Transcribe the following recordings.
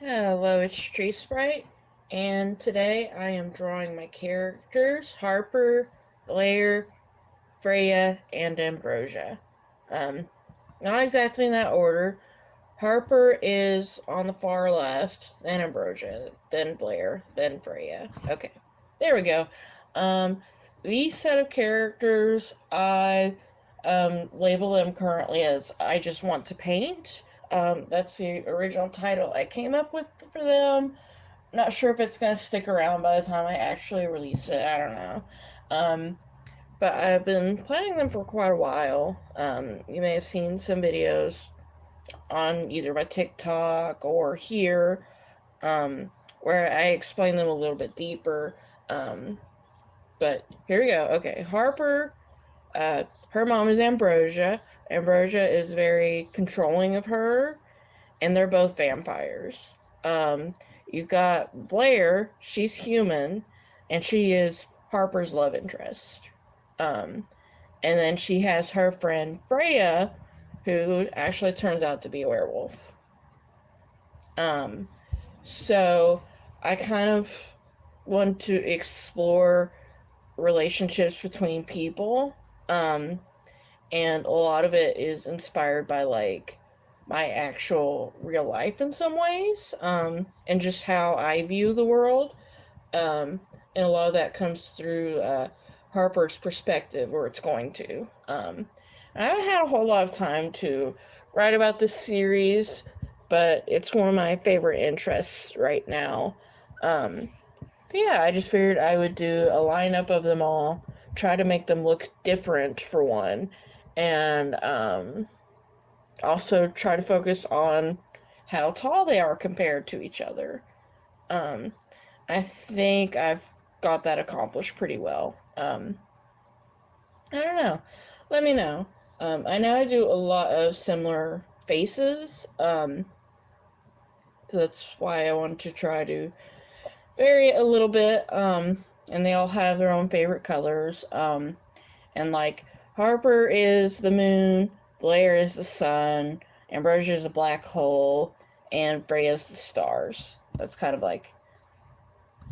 Hello, it's Tree Sprite, and today I am drawing my characters Harper, Blair, Freya, and Ambrosia. Um, Not exactly in that order. Harper is on the far left, then Ambrosia, then Blair, then Freya. Okay, there we go. Um, these set of characters, I label them currently as I just want to paint. That's the original title I came up with for them. Not sure if it's gonna stick around by the time I actually release it. I don't know. Um, but I've been planning them for quite a while. You may have seen some videos on either my TikTok or here, um, where I explain them a little bit deeper. Um, but here we go. Okay, Harper, her mom is Ambrosia. Ambrosia is very controlling of her, and they're both vampires. Um, you've got Blair, she's human, and she is Harper's love interest. Um, and then she has her friend Freya, who actually turns out to be a werewolf. Um, so I kind of want to explore relationships between people. Um, and a lot of it is inspired by like my actual real life in some ways, and just how I view the world. And a lot of that comes through Harper's perspective, or it's going to. I haven't had a whole lot of time to write about this series, but it's one of my favorite interests right now. Um, but yeah, I just figured I would do a lineup of them all, try to make them look different for one, and also try to focus on how tall they are compared to each other. Um, I think I've got that accomplished pretty well. I don't know. Let me know. I know I do a lot of similar faces. So that's why I wanted to try to vary it a little bit. And they all have their own favorite colors. And like Harper is the moon, Blair is the sun, Ambrosia is a black hole, and Freya is the stars. That's kind of like,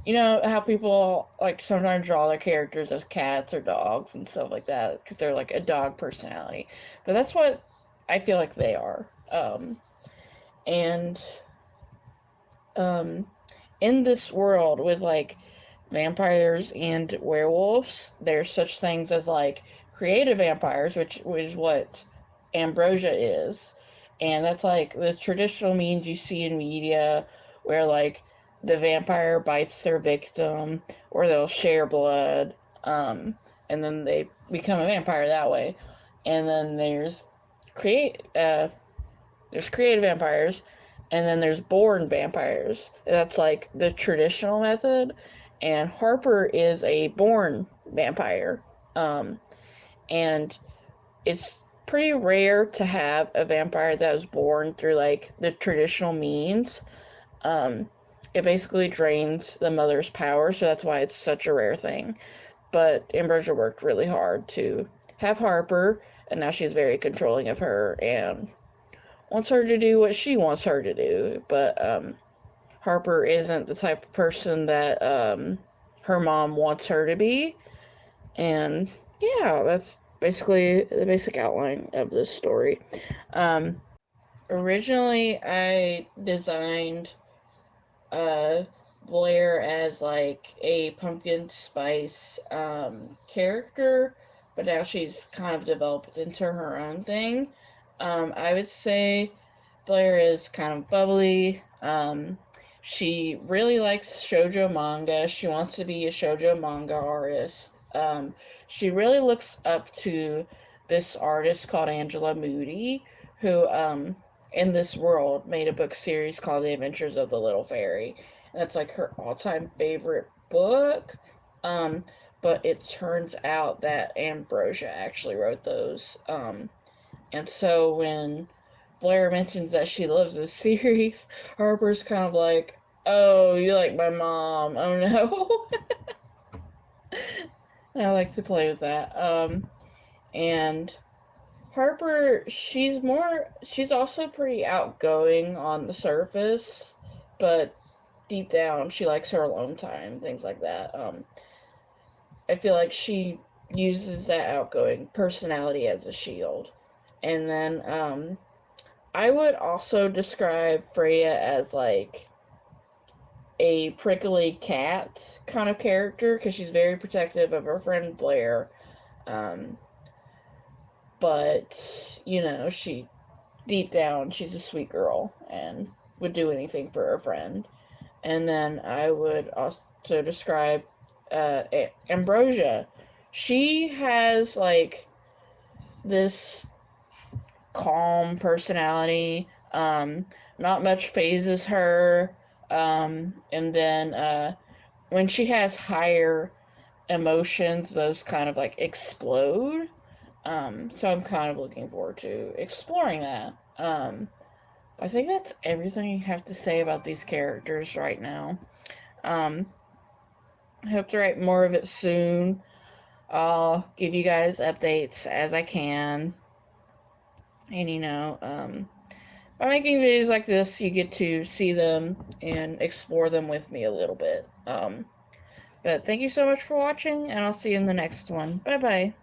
you know how people like sometimes draw their characters as cats or dogs and stuff like that because they're like a dog personality, but that's what I feel like they are. And um, in this world with like vampires and werewolves, there's such things as like creative vampires, which is what Ambrosia is, and that's like the traditional means you see in media where like the vampire bites their victim or they'll share blood, and then they become a vampire that way. And then create there's creative vampires, and then there's born vampires. That's like the traditional method, and Harper is a born vampire. Um, and it's pretty rare to have a vampire that was born through like the traditional means. Um, it basically drains the mother's power, so that's why it's such a rare thing. But Ambrosia worked really hard to have Harper, and now she's very controlling of her and wants her to do what she wants her to do. But Harper isn't the type of person that her mom wants her to be. And yeah, that's basically the basic outline of this story. Um, Originally, I designed uh, Blair as like a pumpkin spice character, but now she's kind of developed into her own thing. I would say Blair is kind of bubbly. She really likes shoujo manga. She wants to be a shoujo manga artist. She really looks up to this artist called Angela Moody, who in this world made a book series called The Adventures of the Little Fairy. And that's like her all-time favorite book. Um, but it turns out that Ambrosia actually wrote those. And so when Blair mentions that she loves this series, Harper's kind of like, "Oh, you like my mom? Oh no." I like to play with that. And Harper, she's also pretty outgoing on the surface, but deep down she likes her alone time, things like that. I feel like she uses that outgoing personality as a shield. And then I would also describe Freya as like a prickly cat kind of character because she's very protective of her friend Blair. Um, but, you know, she deep down she's a sweet girl and would do anything for her friend. And then I would also describe Ambrosia. She has like this calm personality. Not much phases her. And then when she has higher emotions, those kind of like explode. So I'm kind of looking forward to exploring that. I think that's everything I have to say about these characters right now. Um, I hope to write more of it soon. I'll give you guys updates as I can. And by making videos like this, you get to see them and explore them with me a little bit. But thank you so much for watching, and I'll see you in the next one. Bye bye.